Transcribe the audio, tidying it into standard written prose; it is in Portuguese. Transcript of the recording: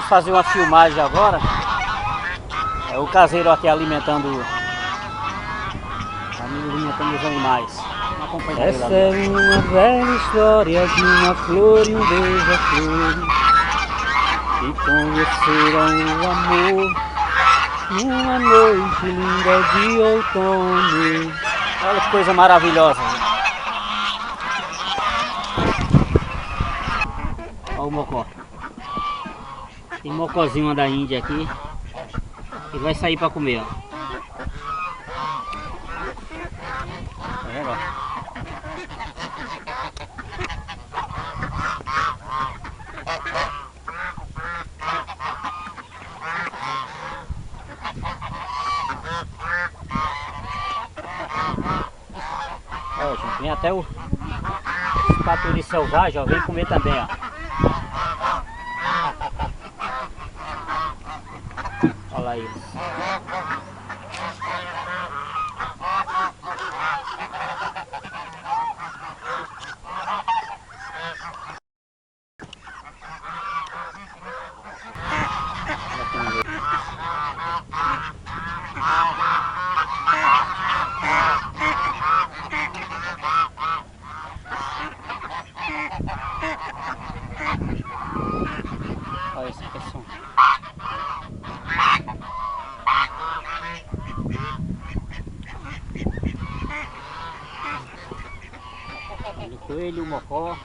Vamos fazer uma filmagem agora. É o caseiro aqui alimentando os animais. Essa é uma velha história de uma flor e um beija-flor que conheceram o amor numa noite linda de outono. Olha que coisa maravilhosa. Olha o mocó. Tem mocózinho da Índia aqui. Ele vai sair para comer, ó. Tá vendo, ó? Ó, gente, vem até o paturi selvagem, ó, vem comer também, ó. Olha lá eles. Olha esse pessoal. Olha o coelho, o mocó.